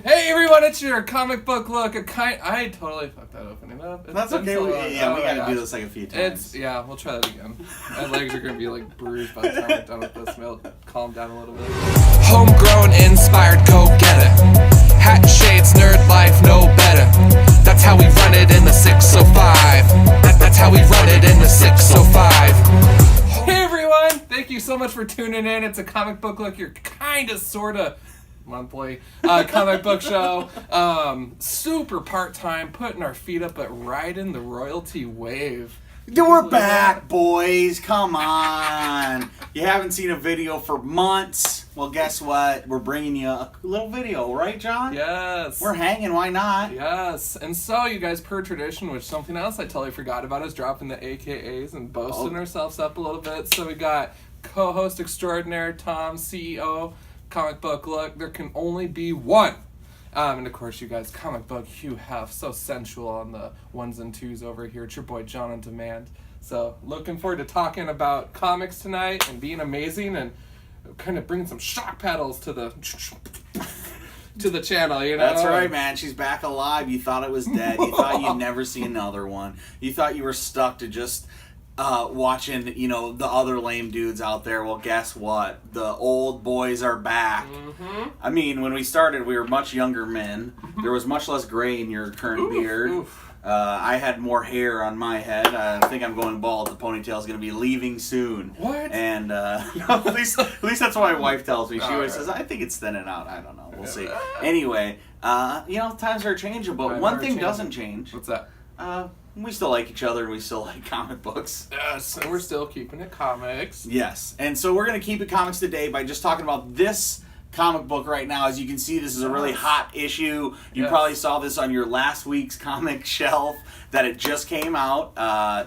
Hey everyone, it's your comic book look. I totally fucked that opening up. That's okay. We gotta do this like a few times. We'll try that again. My legs are gonna be like bruised by the time we're done with this. Maybe I'll calm down a little bit. Homegrown, inspired, go-getter. Hat and shades, nerd life, no better. That's how we run it in the 605. That's how we run it in the 605. Hey everyone, thank you so much for tuning in. It's a comic book look. You're kinda, sorta monthly comic book show. Super part-time, putting our feet up, but riding the royalty wave. We're back, boys. Come on. You haven't seen a video for months. Well, guess what? We're bringing you a little video, right, John? Yes. We're hanging. Why not? Yes. And so, you guys, per tradition, which something else I totally forgot about is dropping the AKAs and boasting ourselves up a little bit. So we got co-host extraordinaire Tom, CEO, comic book look. There can only be one. And of course, you guys, comic book Hugh Hef, so sensual on the ones and twos over here. It's your boy John on Demand. So looking forward to talking about comics tonight and being amazing and kind of bringing some shock paddles to the channel, you know? That's right, man. She's back alive. You thought it was dead. You thought you'd never see another one. You thought you were stuck to just watching, the other lame dudes out there. Well, guess what? The old boys are back. Mm-hmm. I mean, when we started, we were much younger men. There was much less gray in your current beard. Oof. I had more hair on my head. I think I'm going bald. The ponytail's going to be leaving soon. What? And at least that's what my wife tells me. She always says, I think it's thinning out. I don't know. We'll see. Anyway, times are changing, but one thing doesn't change. What's that? We still like each other and we still like comic books. Yes, and we're still keeping it comics. Yes, and so we're going to keep it comics today by just talking about this comic book right now. As you can see, this is a really hot issue. You probably saw this on your last week's comic shelf that it just came out.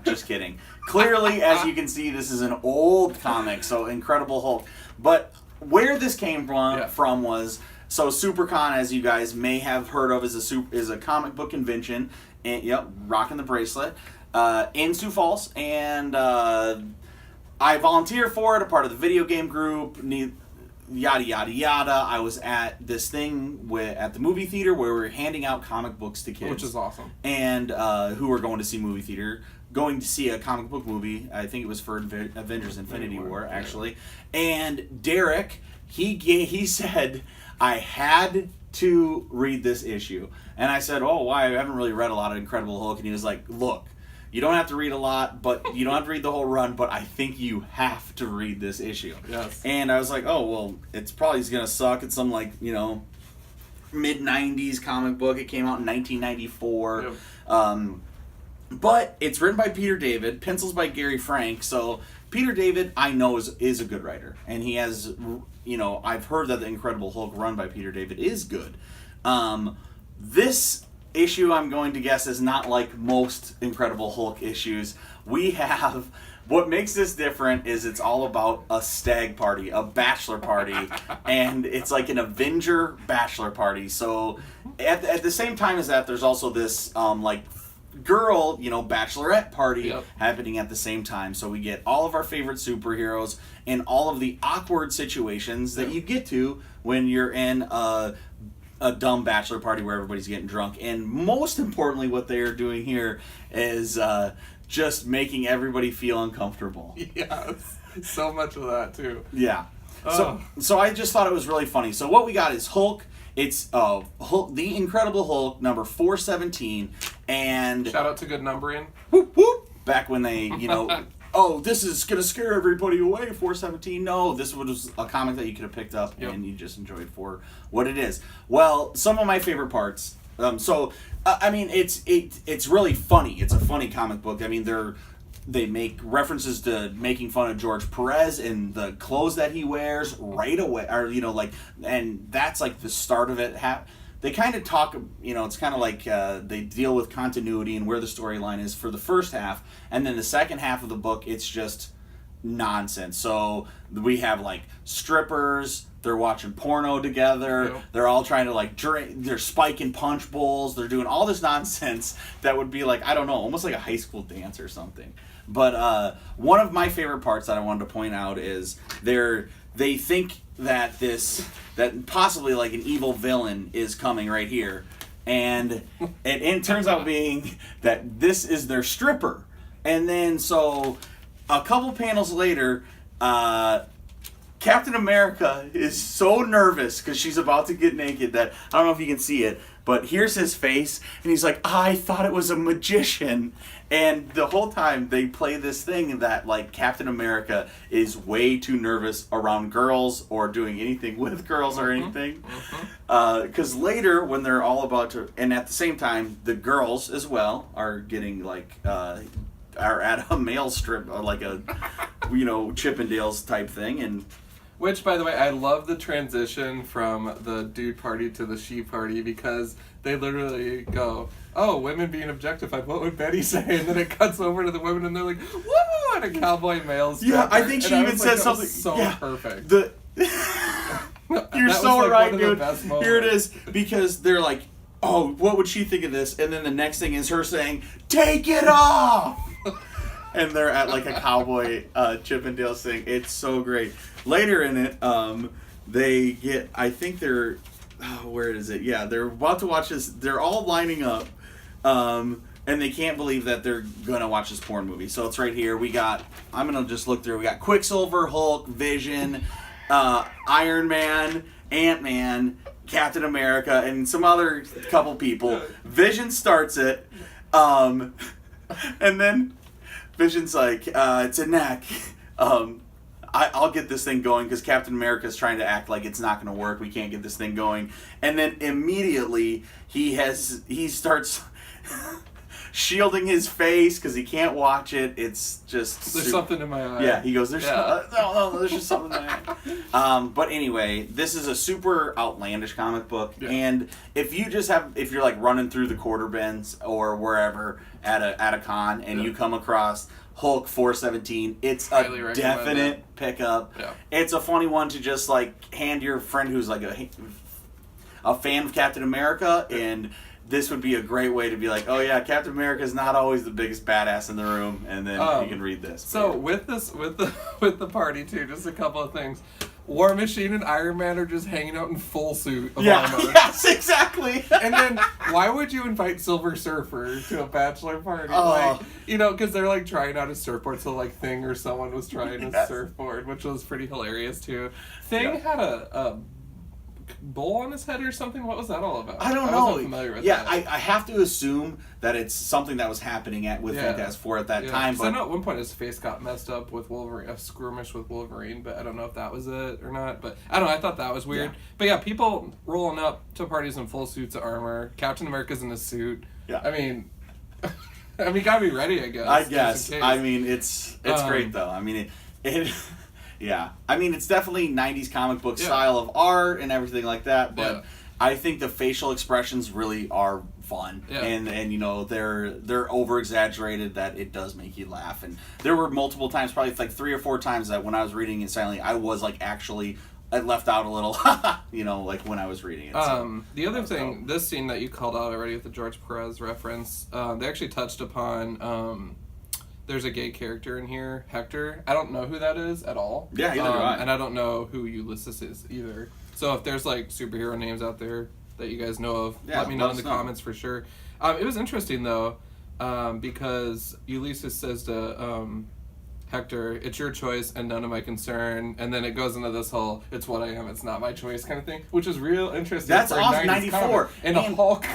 Just kidding. Clearly, as you can see, this is an old comic, so Incredible Hulk. But where this came from was, so SuperCon, as you guys may have heard of, is a comic book convention. And, rocking the bracelet in Sioux Falls, and I volunteered for it, a part of the video game group, yada yada yada. I was at this thing at the movie theater where we were handing out comic books to kids, which is awesome, and who were going to see a comic book movie. I think it was for Avengers Infinity War, actually. And Derek, he said I had to read this issue. And I said, oh, why? I haven't really read a lot of Incredible Hulk. And he was like, look, you don't have to read a lot, but you don't have to read the whole run, but I think you have to read this issue. Yes. And I was like, oh, well, it's probably going to suck. It's some, mid-90s comic book. It came out in 1994. Yep. But it's written by Peter David, pencils by Gary Frank. So Peter David, I know, is a good writer. And he has, I've heard that the Incredible Hulk run by Peter David is good. This issue, I'm going to guess, is not like most Incredible Hulk issues. What makes this different is it's all about a stag party, a bachelor party, and it's like an Avenger bachelor party. So at the same time as that, there's also this girl, bachelorette party happening at the same time. So we get all of our favorite superheroes and all of the awkward situations that you get to when you're in a dumb bachelor party where everybody's getting drunk. And most importantly, what they are doing here is just making everybody feel uncomfortable. Yes, so much of that too. Yeah. So I just thought it was really funny. So what we got is Hulk. It's Hulk, the Incredible Hulk, number 417, and shout out to good numbering. Whoop whoop. Back when they, oh, this is gonna scare everybody away. 417. No, this was a comic that you could have picked up and you just enjoyed for what it is. Well, some of my favorite parts. It's really funny. It's a funny comic book. I mean, they make references to making fun of George Perez and the clothes that he wears right away, or and that's like the start of it. They kind of talk, it's kind of like they deal with continuity and where the storyline is for the first half, and then the second half of the book, it's just nonsense. So we have strippers, they're watching porno together, they're all trying to drink, they're spiking punch bowls, they're doing all this nonsense that would be I don't know, almost like a high school dance or something. But one of my favorite parts that I wanted to point out is they're they think that that possibly like an evil villain is coming right here, and it turns out being that this is their stripper. And then so a couple panels later, Captain America is so nervous because she's about to get naked that I don't know if you can see it, but here's his face, and he's like, I thought it was a magician. And the whole time they play this thing that like Captain America is way too nervous around girls or doing anything with girls or anything. Because later when they're all about to, and at the same time the girls as well are getting like are at a male strip, like a Chippendales type thing. And which, by the way, I love the transition from the dude party to the she party, because they literally go, oh, women being objectified, what would Betty say? And then it cuts over to the women and they're like, woo! And a cowboy male stripper. Yeah, I think she even says something. So perfect. You're so right, dude. Here it is. Because they're like, oh, what would she think of this? And then the next thing is her saying, take it off! And they're at like a cowboy Chippendales thing. It's so great. Later in it, they get, I think they're, where is it? Yeah, they're about to watch this. They're all lining up, and they can't believe that they're going to watch this porn movie. So it's right here. I'm going to just look through. We got Quicksilver, Hulk, Vision, Iron Man, Ant-Man, Captain America, and some other couple people. Vision starts it, and then Vision's like, it's a neck. I'll get this thing going because Captain America's trying to act like it's not going to work. We can't get this thing going. And then immediately he starts shielding his face because he can't watch it. It's just there's something in my eye. Yeah, he goes, there's there's just something in my eye. But anyway, this is a super outlandish comic book. Yeah. And if you're like running through the quarter bins or wherever at a con and you come across Hulk 417, it's a definite pickup. Yeah. It's a funny one to just like hand your friend who's like a fan of Captain America, and this would be a great way to be like, oh yeah, Captain America is not always the biggest badass in the room, and then you can read this. So with the party too, just a couple of things. War Machine and Iron Man are just hanging out in full suit. Yes, exactly. And then, why would you invite Silver Surfer to a bachelor party? Like, because they're like trying out a surfboard, so like Thing or someone was trying a surfboard, which was pretty hilarious too. Thing had a bowl on his head or something. What was that all about? I don't know. I wasn't familiar with that. I have to assume that it's something that was happening with Fantastic Four at that time. But I know at one point his face got messed up with Wolverine, a skirmish with Wolverine, but I don't know if that was it or not. But I don't know. I thought that was weird. Yeah. But yeah, people rolling up to parties in full suits of armor. Captain America's in a suit. Yeah. I mean, you gotta be ready, I guess. I guess. I mean, it's great though. I mean, it yeah. I mean, it's definitely 90s comic book style of art and everything like that, but I think the facial expressions really are fun. Yeah. And they're over exaggerated that it does make you laugh. And there were multiple times, probably like 3 or 4 times that when I was reading it silently, I was like I left out a little, like when I was reading it. So, the other thing, this scene that you called out already with the George Perez reference, they actually touched upon there's a gay character in here, Hector. I don't know who that is at all. Yeah, either do I. And I don't know who Ulysses is either. So if there's like superhero names out there that you guys know of, let me know in the comments for sure. It was interesting though, because Ulysses says to Hector, it's your choice and none of my concern. And then it goes into this whole, it's what I am, it's not my choice kind of thing, which is real interesting. That's awesome, 94. And Hulk.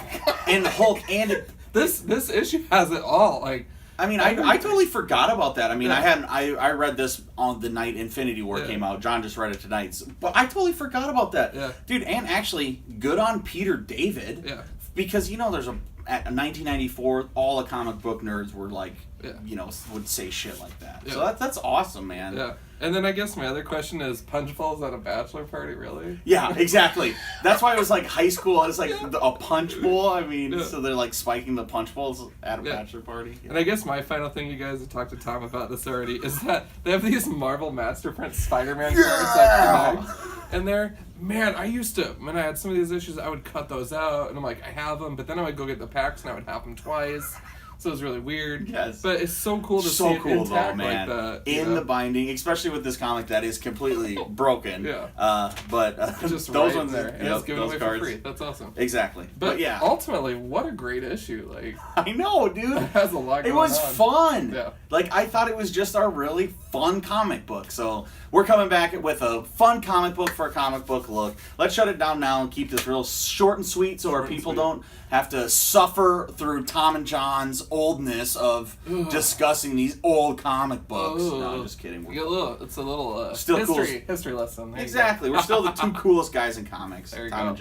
And Hulk, and this issue has it all. Like, I mean, I totally forgot about that. I mean, I read this on the night Infinity War came out. John just read it tonight. But I totally forgot about that. Yeah. Dude, and actually, good on Peter David. Yeah. Because, there's at 1994, all the comic book nerds were like, would say shit like that. Yeah. So that's awesome, man. Yeah. And then I guess my other question is, punch bowls at a bachelor party, really? Yeah, exactly. That's why it was like high school. It's like a punch bowl. I mean, so they're like spiking the punch bowls at a bachelor party. Yeah. And I guess my final thing, you guys have talked to Tom about this already, is that they have these Marvel Masterprint Spider-Man cards like and they're, man, I used to, when I had some of these issues, I would cut those out, and I'm like, I have them, but then I would go get the packs, and I would have them twice. so it's really weird. Yes. But it's so cool to So see it cool intact though, man. like that. In the binding, especially with this comic that is completely broken. Yeah. But just those right ones, there. And yep, it's given those away cards. for free. That's awesome. Exactly. But yeah. ultimately, what a great issue. Like, I know, dude. it has a lot It going was on. fun. Yeah. Like, I thought it was just a really fun comic book. So we're coming back with a fun comic book for a comic book look. Let's shut it down now and keep this real short and sweet so our people don't have to suffer through Tom and John's oldness of discussing these old comic books. No, I'm just kidding. It's a little Still history lesson. There Exactly. We're still the two coolest guys in comics, There you Tom go. and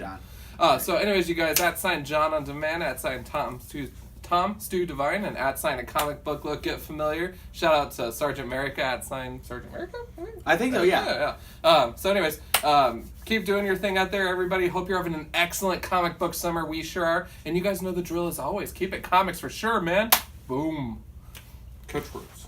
John. So anyways, you guys, @ John on Demand, @ Tom Stu Divine, and @ a comic book look. Get familiar. Shout out to Sergeant America @ Sergeant America. I think so. Yeah. So anyways, keep doing your thing out there, everybody. Hope you're having an excellent comic book summer. We sure are. And you guys know the drill as always. Keep it comics for sure, man. Boom. Catchwords.